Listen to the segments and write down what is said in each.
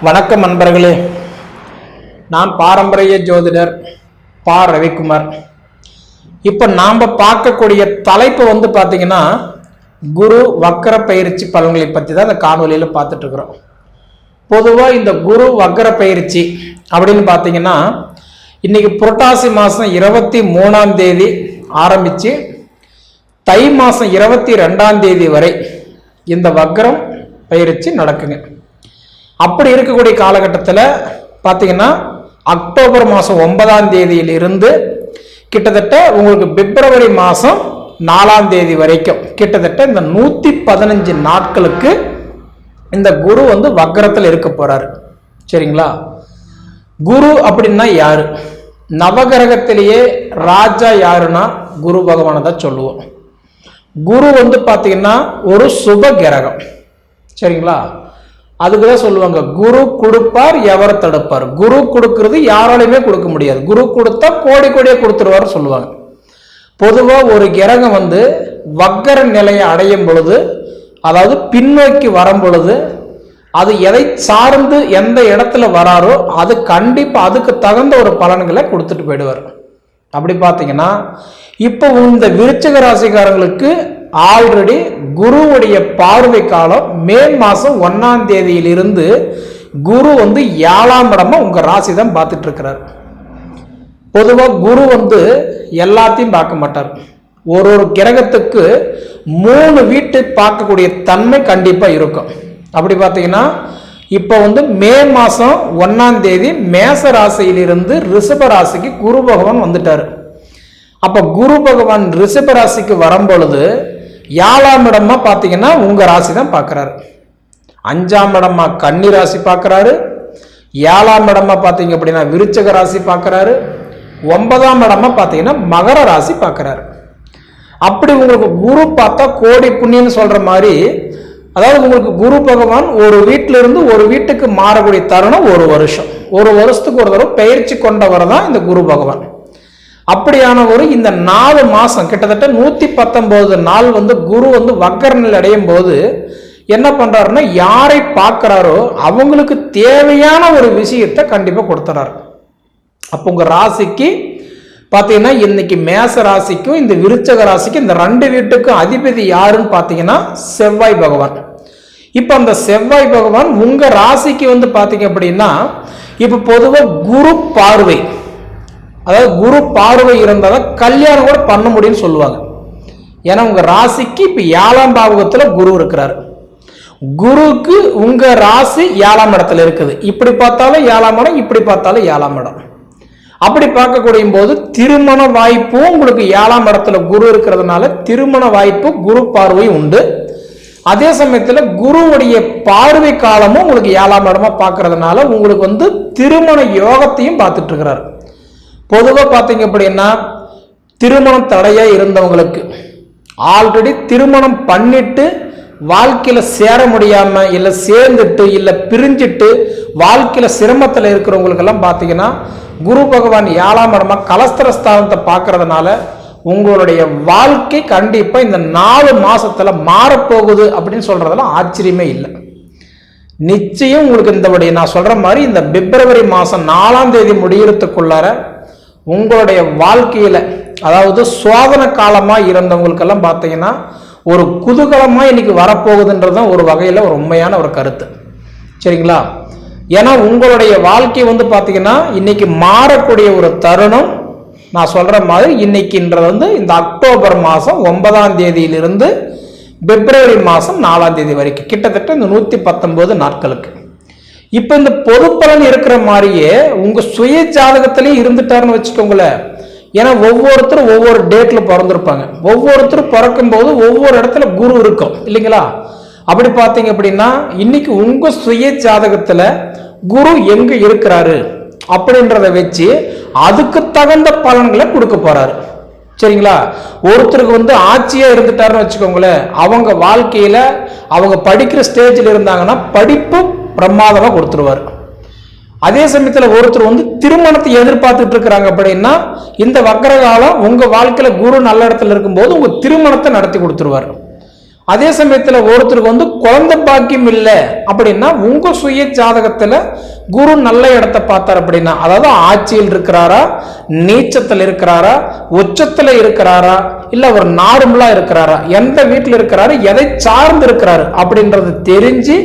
வணக்கம் நண்பர்களே, நான் பாரம்பரிய ஜோதிடர் பா ரவிக்குமார். இப்போ நாம் பார்க்கக்கூடிய தலைப்பு பார்த்தீங்கன்னா குரு வக்கர பயிற்சி பலன்களை பற்றி தான் இந்த காணொலியில் பார்த்துட்டு இருக்கிறோம். பொதுவாக இந்த குரு வக்கர பயிற்சி அப்படின்னு பார்த்தீங்கன்னா இன்னைக்கு புரட்டாசி மாதம் 23ஆம் தேதி ஆரம்பித்து தை மாதம் 22ஆம் தேதி வரை இந்த வக்கரம் பயிற்சி நடக்குங்க. அப்படி இருக்கக்கூடிய காலகட்டத்தில் பார்த்தீங்கன்னா அக்டோபர் மாதம் 9ஆம் தேதியிலிருந்து கிட்டத்தட்ட உங்களுக்கு பிப்ரவரி மாதம் 4ஆம் தேதி வரைக்கும் கிட்டத்தட்ட இந்த 115 நாட்களுக்கு இந்த குரு வக்கரத்தில் இருக்க போறாரு. சரிங்களா? குரு அப்படின்னா யாரு? நவகிரகத்திலேயே ராஜா யாருன்னா குரு பகவானை தான் சொல்லுவோம். குரு பார்த்தீங்கன்னா ஒரு சுப கிரகம். சரிங்களா? அதுக்குதான் சொல்லுவாங்க குரு கொடுப்பார் எவர் தடுப்பார். குரு கொடுக்கறது யாராலையுமே கொடுக்க முடியாது. குரு கொடுத்தா கோடி கோடியே கொடுத்துருவார் சொல்லுவாங்க. பொதுவா ஒரு கிரகம் வக்கர நிலையை அடையும் பொழுது, அதாவது பின்னோக்கி வரும் பொழுது, அது எதை சார்ந்து எந்த இடத்துல வராரோ அது கண்டிப்பா அதுக்கு தகுந்த ஒரு பலன்களை கொடுத்துட்டு போயிடுவார். அப்படி பார்த்தீங்கன்னா இப்போ இந்த விருச்சிக ராசிக்காரங்களுக்கு ஆல்ரெடி குருவுடைய பார்வை காலம் மே மாதம் 1ஆம் தேதியிலிருந்து குரு 7ஆம் இடமா உங்க ராசி தான் பார்த்துட்டு இருக்கிறார். பொதுவாக குரு எல்லாத்தையும் பார்க்க மாட்டார். ஒரு கிரகத்துக்கு 3 வீட்டு பார்க்கக்கூடிய தன்மை கண்டிப்பா இருக்கும். அப்படி பார்த்தீங்கன்னா இப்போ மே மாதம் 1ஆம் தேதி மேச ராசியிலிருந்து ரிஷப ராசிக்கு குரு பகவான் வந்துட்டாரு. அப்ப குரு பகவான் ரிஷப ராசிக்கு வரும் பொழுது 7ஆம் இடமா பார்த்தீங்கன்னா உங்க ராசி தான் பார்க்கிறாரு. 5ஆம் இடமா கன்னி ராசி பார்க்கிறாரு. 7ஆம் இடமா பார்த்தீங்க அப்படின்னா விருச்சிக ராசி பார்க்கிறாரு. 9ஆம் இடமா பார்த்தீங்கன்னா மகர ராசி பார்க்கிறாரு. அப்படி உங்களுக்கு குரு பார்த்தா கோடி புண்ணியன்னு சொல்ற மாதிரி, அதாவது உங்களுக்கு குரு பகவான் ஒரு வீட்டில இருந்து ஒரு வீட்டுக்கு மாறக்கூடிய தருணம் ஒரு வருஷம். ஒரு வருஷத்துக்கு ஒரு தடவை பயிற்சி கொண்டவர் தான் இந்த குரு பகவான். அப்படியானவர் இந்த 4 மாசம் கிட்டத்தட்ட 119 நாள் குரு வக்கர நிலை அடையும் போது என்ன பண்றாருன்னா, யாரை பார்க்கிறாரோ அவங்களுக்கு தேவையான ஒரு விஷயத்தை கண்டிப்பா கொடுத்துறாரு. அப்போ உங்க ராசிக்கு பார்த்தீங்கன்னா இன்னைக்கு மேச ராசிக்கும் இந்த விருச்சக ராசிக்கும் இந்த 2 வீட்டுக்கும் அதிபதி யாருன்னு பார்த்தீங்கன்னா செவ்வாய் பகவான். இப்போ அந்த செவ்வாய் பகவான் உங்க ராசிக்கு பார்த்தீங்க அப்படின்னா இப்போ பொதுவாக குரு பார்வை, அதாவது குரு பார்வை இருந்தால் தான் கல்யாணம் கூட பண்ண முடியும்னு சொல்லுவாங்க. ஏன்னா உங்க ராசிக்கு இப்போ 7ஆம் பாவகத்துல குரு இருக்கிறாரு. குருக்கு உங்க ராசி 7ஆம் இடத்துல இருக்குது. இப்படி பார்த்தாலும் 7ஆம் இடம், இப்படி பார்த்தாலும் 7ஆம் இடம். அப்படி பார்க்கக்கூடிய போது திருமண வாய்ப்பும் உங்களுக்கு 7ஆம் இடத்துல குரு இருக்கிறதுனால திருமண வாய்ப்பு குரு பார்வை உண்டு. அதே சமயத்துல குருவுடைய பார்வை காலமும் உங்களுக்கு 7ஆம் இடமா பார்க்கறதுனால உங்களுக்கு திருமண யோகத்தையும் பார்த்துட்டு இருக்கிறாரு. பொதுவாக பார்த்தீங்க அப்படின்னா திருமணம் தடையா இருந்தவங்களுக்கு, ஆல்ரெடி திருமணம் பண்ணிட்டு வாழ்க்கையில சேர முடியாம இல்ல சேர்ந்துட்டு இல்ல பிரிஞ்சிட்டு வாழ்க்கையில சிரமத்தில் இருக்கிறவங்களுக்கெல்லாம் பார்த்தீங்கன்னா குரு பகவான் 7ஆம் இடமா கலஸ்திரஸ்தானத்தை பார்க்கறதுனால உங்களுடைய வாழ்க்கை கண்டிப்பா இந்த 4 மாசத்துல மாறப்போகுது அப்படின்னு சொல்றதெல்லாம் ஆச்சரியமே இல்லை. நிச்சயம் உங்களுக்கு இந்தபடி நான் சொல்ற மாதிரி இந்த பிப்ரவரி மாசம் 4ஆம் தேதி முடியறதுக்குள்ளார உங்களுடைய வாழ்க்கையில, அதாவது சோதனை காலமா இருந்தவங்களுக்கெல்லாம் பார்த்தீங்கன்னா ஒரு குதூகலமா இன்னைக்கு வரப்போகுதுன்றதுதான் ஒரு வகையில ஒரு உண்மையான ஒரு கருத்து. சரிங்களா? ஏன்னா உங்களுடைய வாழ்க்கை பார்த்தீங்கன்னா இன்னைக்கு மாறக்கூடிய ஒரு தருணம். நான் சொல்ற மாதிரி இன்னைக்குன்றது இந்த அக்டோபர் மாதம் 9ஆம் தேதியிலிருந்து பிப்ரவரி மாதம் 4ஆம் தேதி வரைக்கும் கிட்டத்தட்ட இந்த 119 நாட்களுக்கு. இப்ப இந்த பொது பலன் இருக்கிற மாதிரியே உங்க சுய ஜாதகத்திலேயே இருந்துட்டாருன்னு வச்சுக்கோங்களேன். ஏன்னா ஒவ்வொருத்தரும் ஒவ்வொரு டேட்ல பிறந்திருப்பாங்க. ஒவ்வொருத்தரும் பிறக்கும் போது ஒவ்வொரு இடத்துல குரு இருக்கும் இல்லைங்களா? அப்படி பார்த்தீங்க அப்படின்னா இன்னைக்கு உங்க சுய ஜாதகத்துல குரு எங்க இருக்கிறாரு அப்படின்றத வச்சு அதுக்கு தகுந்த பலன்களை கொடுக்க போறாரு. சரிங்களா? ஒருத்தருக்கு ஆட்சியா இருந்துட்டாருன்னு வச்சுக்கோங்களேன், அவங்க வாழ்க்கையில அவங்க படிக்கிற ஸ்டேஜில் இருந்தாங்கன்னா படிப்பு பிரமாதமா கொடுத்துருவார். அதே சமயத்தில் ஒருத்தர் திருமணத்தை எதிர்பார்த்துட்டு இருக்கிறாங்க அப்படின்னா இந்த வக்கர காலம் உங்க வாழ்க்கையில குரு நல்ல இடத்துல இருக்கும்போது உங்க திருமணத்தை நடத்தி கொடுத்துருவார். அதே சமயத்துல ஒருத்தருக்கு வந்து குழந்தை பாக்கியம் இல்லை அப்படின்னா உங்க சுய ஜாதகத்துல குரு நல்ல இடத்தை பார்த்தார் அப்படின்னா, அதாவது ஆட்சியில் இருக்கிறாரா, நீச்சத்துல இருக்கிறாரா, உச்சத்துல இருக்கிறாரா, இல்ல ஒரு நார்மலா இருக்கிறாரா, எந்த வீட்டுல இருக்கிறாரு, எதை சார்ந்து இருக்கிறாரு அப்படின்றது தெரிஞ்சு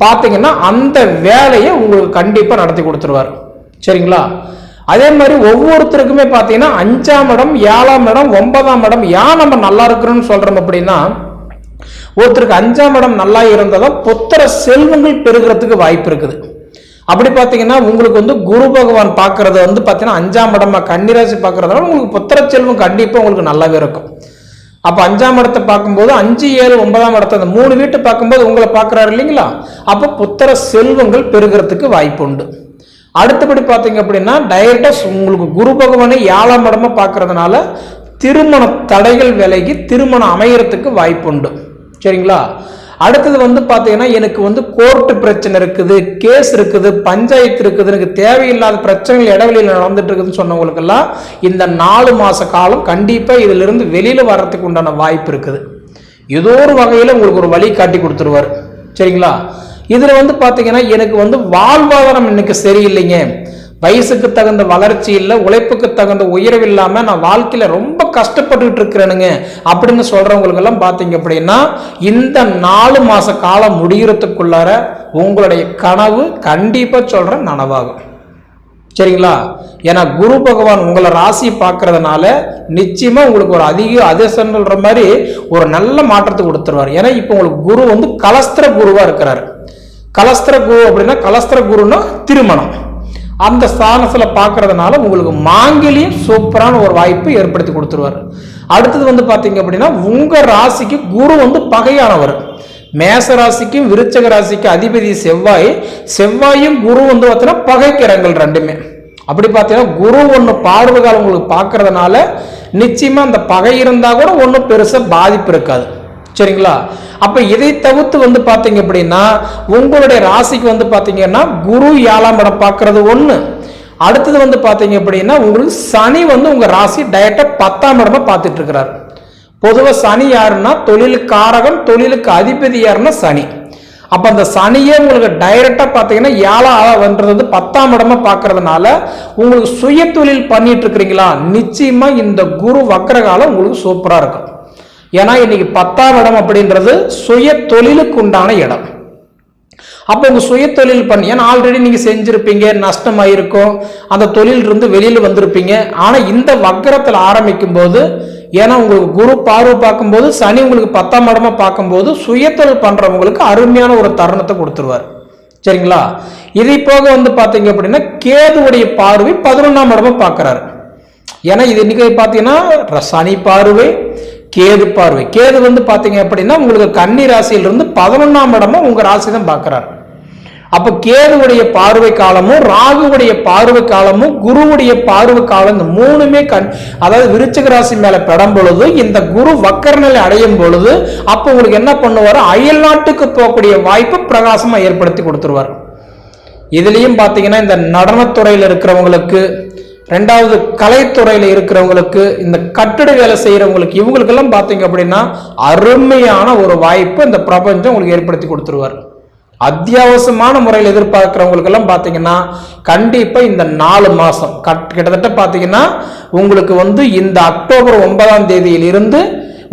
பாத்தீங்கன்னா அந்த வேலையை உங்களுக்கு கண்டிப்பா நடத்தி கொடுத்துருவார். சரிங்களா? அதே மாதிரி ஒவ்வொருத்தருக்குமே பாத்தீங்கன்னா 5ஆம் இடம், 7ஆம் இடம், 9ஆம் இடம் ஏன் நம்ம நல்லா இருக்கிறோம்னு சொல்றோம் அப்படின்னா, ஒருத்தருக்கு 5ஆம் இடம் நல்லா இருந்ததும் புத்திர செல்வங்கள் பெருகிறதுக்கு வாய்ப்பு இருக்குது. அப்படி பாத்தீங்கன்னா உங்களுக்கு வந்து குரு பகவான் பாக்குறது வந்து பாத்தீங்கன்னா 5ஆம் இடமா கன்னிராசி பாக்குறதுனால உங்களுக்கு புத்திர செல்வம் கண்டிப்பா உங்களுக்கு நல்லாவே இருக்கும். அப்ப 5ஆம் இடத்தை பார்க்கும்போது 5, 7, 9ஆம் இடத்தை அந்த 3 வீட்டை பார்க்கும்போது உங்களை பாக்குறாரு இல்லைங்களா? அப்ப புத்திர செல்வங்கள் பெருகிறதுக்கு வாய்ப்பு உண்டு. அடுத்தபடி பாத்தீங்க அப்படின்னா டைரக்டா உங்களுக்கு குரு பகவானை 7ஆம் இடமா பாக்குறதுனால திருமண தடைகள் விலகி திருமணம் அமையறதுக்கு வாய்ப்பு உண்டு. சரிங்களா? அடுத்தது வந்து பாத்தீங்கன்னா எனக்கு வந்து கோர்ட்டு பிரச்சனை இருக்குது, கேஸ் இருக்குது, பஞ்சாயத்து இருக்குது, எனக்கு தேவையில்லாத பிரச்சனைகள் இடைவெளியில் நடந்துட்டு இருக்குதுன்னு சொன்னவங்களுக்கெல்லாம் இந்த 4 மாச காலம் கண்டிப்பா இதுல இருந்து வெளியில வர்றதுக்கு உண்டான வாய்ப்பு இருக்குது. ஏதோ ஒரு வகையில உங்களுக்கு ஒரு வழி காட்டி கொடுத்துருவாரு. சரிங்களா? இதுல வந்து பாத்தீங்கன்னா எனக்கு வந்து வாழ்வாதாரம் இன்னைக்கு சரியில்லைங்க, வயசுக்கு தகுந்த வளர்ச்சி இல்லை, உழைப்புக்கு தகுந்த உயர்வு இல்லாம நான் வாழ்க்கையில ரொம்ப கஷ்டப்பட்டுட்டு இருக்கிறேனுங்க அப்படின்னு சொல்றவங்களுக்கு எல்லாம் பாத்தீங்க அப்படின்னா இந்த 4 மாச காலம் முடிகிறதுக்குள்ளார உங்களுடைய கனவு கண்டிப்பா சொல்றேன் நனவாகும். சரிங்களா? ஏன்னா குரு பகவான் உங்களை ராசியை பார்க்கறதுனால நிச்சயமா உங்களுக்கு ஒரு அதிர்ஷ்டம் சொல்ற மாதிரி ஒரு நல்ல மாற்றத்தை கொடுத்துருவார். ஏன்னா இப்ப உங்களுக்கு குரு வந்து கலஸ்திர குருவா இருக்கிறாரு. கலஸ்திர குரு அப்படின்னா கலஸ்திர குருன்னா திருமணம் அந்த ஸ்தானத்துல பார்க்கறதுனால உங்களுக்கு மாங்கல்யம் சூப்பரான ஒரு வாய்ப்பு ஏற்படுத்தி கொடுத்துருவார். அடுத்தது வந்து பாத்தீங்க அப்படின்னா உங்க ராசிக்கு குரு வந்து பகையானவர். மேச ராசிக்கும் விருச்சக ராசிக்கும் அதிபதி செவ்வாய், செவ்வாயும் குரு வந்து பார்த்தீங்கன்னா பகைக்கிறங்கள் ரெண்டுமே. அப்படி பார்த்தீங்கன்னா குரு ஒன்று பார்வைகாலம் உங்களுக்கு பார்க்கறதுனால நிச்சயமா அந்த பகை இருந்தா கூட ஒன்றும் பெருசா பாதிப்பு இருக்காது. சரிங்களா? அப்ப இதை தவிர்த்து வந்து பாத்தீங்க அப்படின்னா உங்களுடைய ராசிக்கு வந்து பாத்தீங்கன்னா குரு 7ஆம் இடம் பார்க்கறது ஒண்ணு. அடுத்தது வந்து பாத்தீங்க அப்படின்னா உங்களுக்கு சனி வந்து உங்க ராசி டைரக்டா 10ஆம் இடமா பார்த்துட்டு இருக்கிறார். பொதுவாக சனி யாருன்னா தொழிலுக்கு காரகன், தொழிலுக்கு அதிபதி யாருன்னா சனி. அப்ப அந்த சனியே உங்களுக்கு டைரக்டா பாத்தீங்கன்னா 7ஆவது 10ஆம் இடமா பார்க்கறதுனால உங்களுக்கு சுய தொழில் பண்ணிட்டு இருக்கிறீங்களா, நிச்சயமா இந்த குரு வக்ரகாலம் உங்களுக்கு சூப்பரா இருக்கும். ஏன்னா இன்னைக்கு 10ஆம் இடம் அப்படின்றது சுய தொழிலுக்கு உண்டான இடம். அப்போ உங்க சுய தொழில் பண்ணி, ஏன்னா ஆல்ரெடி நீங்க செஞ்சிருப்பீங்க, நஷ்டமாயிருக்கும், அந்த தொழில் இருந்து வெளியில வந்திருப்பீங்க. ஆனா இந்த வக்கரத்தில் ஆரம்பிக்கும் போது, ஏன்னா உங்களுக்கு குரு பார்வை பார்க்கும்போது சனி உங்களுக்கு 10ஆம் இடமா பார்க்கும்போது சுய தொழில் பண்றவங்களுக்கு அருமையான ஒரு தருணத்தை கொடுத்துருவார். சரிங்களா? இதை போக வந்து பாத்தீங்க அப்படின்னா கேதுவுடைய பார்வை 11ஆம் இடமா பார்க்கிறாரு. ஏன்னா இது இன்னைக்கு பாத்தீங்கன்னா சனி பார்வை, கேது பார்வை. கேது வந்து பாத்தீங்க அப்படின்னா உங்களுக்கு கன்னி ராசியிலிருந்து 11ஆம் இடமா உங்க ராசி தான் பார்க்கிறார். அப்ப கேதுவுடைய பார்வை காலமும் ராகுவுடைய பார்வை காலமும் குருவுடைய பார்வை காலம் இந்த மூணுமே அதாவது விருச்சிக ராசி மேல பெடும் பொழுது இந்த குரு வக்கர நிலை அடையும் பொழுது அப்ப உங்களுக்கு என்ன பண்ணுவார், அயல் நாட்டுக்கு போகக்கூடிய வாய்ப்பு பிரகாசமா ஏற்படுத்தி கொடுத்துருவார். இதுலயும் பாத்தீங்கன்னா இந்த நடனத்துறையில இருக்கிறவங்களுக்கு, ரெண்டாவது கலைத்துறையில இருக்கிறவங்களுக்கு, இந்த கட்டிட வேலை செய்யறவங்களுக்கு, இவங்களுக்கெல்லாம் பாத்தீங்க அப்படின்னா அருமையான ஒரு வாய்ப்பு இந்த பிரபஞ்சம் உங்களுக்கு ஏற்படுத்தி கொடுத்துருவார். அத்தியாவசியமான முறையில் எதிர்பார்க்கிறவங்களுக்கு எல்லாம் பாத்தீங்கன்னா கண்டிப்பா இந்த 4 மாசம் கிட்டத்தட்ட பாத்தீங்கன்னா உங்களுக்கு வந்து இந்த அக்டோபர் 9ஆம் தேதியில் இருந்து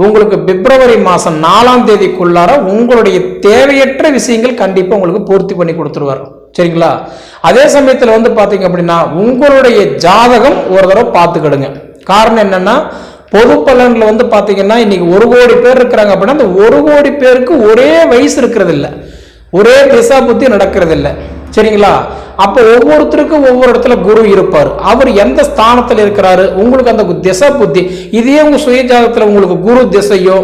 உங்களுக்கு பிப்ரவரி மாசம் 4ஆம் தேதிக்குள்ளார உங்களுடைய தேவையற்ற விஷயங்கள் கண்டிப்பா உங்களுக்கு பூர்த்தி பண்ணி கொடுத்துருவார். சரிங்களா? அதே சமயத்துல வந்து பாத்தீங்க அப்படின்னா உங்களுடைய ஜாதகம் ஒரு தடவை பார்த்துக்கிடுங்க. காரணம் என்னன்னா பொது பலன்ல வந்து பாத்தீங்கன்னா இன்னைக்கு 1 கோடி பேர் இருக்கிறாங்க அப்படின்னா அந்த 1 கோடி பேருக்கு ஒரே வயசு இருக்கிறது இல்லை, ஒரே திசா புத்தி நடக்கிறது இல்லை. சரிங்களா? அப்ப ஒவ்வொருத்தருக்கும் ஒவ்வொரு இடத்துல குரு இருப்பார். அவர் எந்த ஸ்தானத்துல இருக்கிறாரு, உங்களுக்கு அந்த திசா புத்தி, இதே உங்க சுய ஜாதகத்துல உங்களுக்கு குரு திசையோ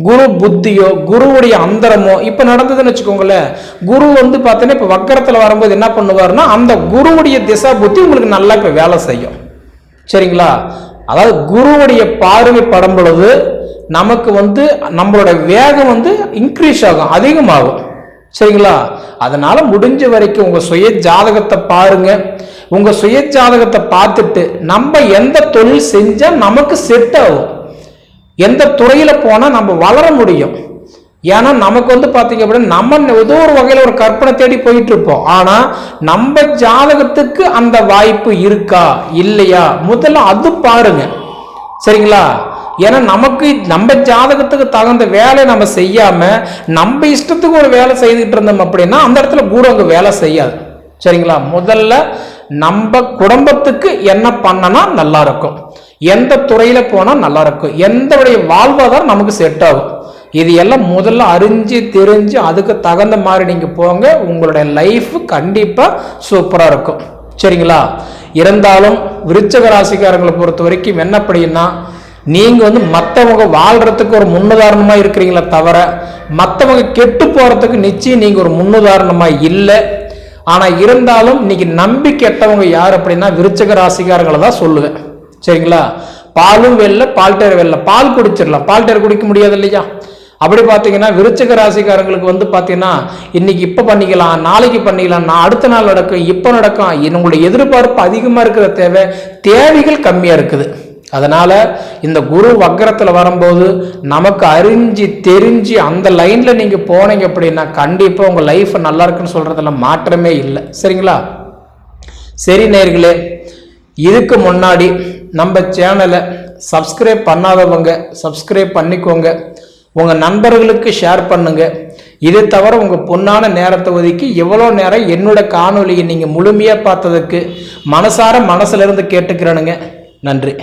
குரு புத்தியோ குருவுடைய அந்தரமோ இப்ப நடந்ததுன்னு வச்சுக்கோங்களேன், குரு வந்து பாத்தீங்கன்னா இப்ப வக்கரத்துல வரும்போது என்ன பண்ணுவாருன்னா அந்த குருவுடைய திசா புத்தி உங்களுக்கு நல்லா இப்ப வேலை செய்யும். சரிங்களா? அதாவது குருவுடைய பார்வை படும் பொழுது நமக்கு வந்து நம்மளோட வேகம் வந்து இன்க்ரீஸ் ஆகும், அதிகமாகும். சரிங்களா? அதனால முடிஞ்ச வரைக்கும் உங்க சுய ஜாதகத்தை பாருங்க. உங்க சுய ஜாதகத்தை பார்த்துட்டு நம்ம எந்த தொழில் செஞ்சா நமக்கு செட் ஆகும், எந்த துறையில போனா நம்ம வளர முடியும், ஏன்னா நமக்கு வந்து பாத்தீங்க அப்படின்னா நம்ம ஏதோ ஒரு வகையில ஒரு கற்பனை தேடி போயிட்டு இருப்போம். ஆனா நம்ம ஜாதகத்துக்கு அந்த வாய்ப்பு இருக்கா இல்லையா முதல்ல அது பாருங்க, சரிங்களா? ஏன்னா நமக்கு நம்ம ஜாதகத்துக்கு தகுந்த வேலையை நம்ம செய்யாம நம்ம இஷ்டத்துக்கு ஒரு வேலை செய்துட்டு இருந்தோம் அப்படின்னா அந்த இடத்துல குரு அங்க வேலை செய்யாது, சரிங்களா? முதல்ல நம்ம குடும்பத்துக்கு என்ன பண்ணனா நல்லா இருக்கும், எந்த துறையில போனா நல்லா இருக்கும், எந்த வாழ்வாதாரம் நமக்கு செட் ஆகும், இது எல்லாம் முதல்ல அறிஞ்சு தெரிஞ்சு அதுக்கு தகுந்த மாதிரி நீங்க போங்க. உங்களுடைய லைஃப் கண்டிப்பா சூப்பரா இருக்கும், சரிங்களா? இருந்தாலும் விருச்சக ராசிக்காரங்களை பொறுத்த வரைக்கும் என்ன அப்படின்னா நீங்க வந்து மற்றவங்க வாழ்றதுக்கு ஒரு முன்னுதாரணமா இருக்கிறீங்களே தவிர மற்றவங்க கெட்டு போறதுக்கு நிச்சயம் நீங்க ஒரு முன்னுதாரணமா இல்லை. ஆனா இருந்தாலும் இன்னைக்கு நம்பி கெட்டவங்க யார் அப்படின்னா விருச்சக ராசிக்காரங்களை தான் சொல்லுவேன், சரிங்களா? பாலும் வெல்ல பால்டேர் வெல்ல, பால் குடிச்சிடலாம், பால்டேர் குடிக்க முடியாது இல்லையா? அப்படி பார்த்தீங்கன்னா விருச்சக ராசிக்காரங்களுக்கு வந்து பார்த்தீங்கன்னா இன்னைக்கு இப்போ பண்ணிக்கலாம், நாளைக்கு பண்ணிக்கலாம், நான் அடுத்த நாள் நடக்கும், இப்போ நடக்கும், உங்களுடைய எதிர்பார்ப்பு அதிகமாக இருக்கிற தேவைகள் கம்மியாக இருக்குது. அதனால இந்த குரு வக்கரத்தில் வரும்போது நமக்கு அறிஞ்சு தெரிஞ்சு அந்த லைன்ல நீங்க போனீங்க அப்படின்னா கண்டிப்பா உங்க லைஃப் நல்லா இருக்குன்னு சொல்றதுல மாற்றமே இல்லை, சரிங்களா? சரி நேயர்களே, இதுக்கு முன்னாடி நம்ம சேனலை சப்ஸ்கிரைப் பண்ணாதவங்க சப்ஸ்கிரைப் பண்ணிக்கோங்க, உங்க நண்பர்களுக்கு ஷேர் பண்ணுங்க. இதை தவிர உங்க பொன்னான நேரத்தை ஒதுக்கி எவ்வளோ நேரம் என்னோட காணொலியை நீங்க முழுமையா பார்த்ததுக்கு மனசார மனசுல இருந்து கேட்டுக்கிறேனுங்க. நன்றி.